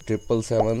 777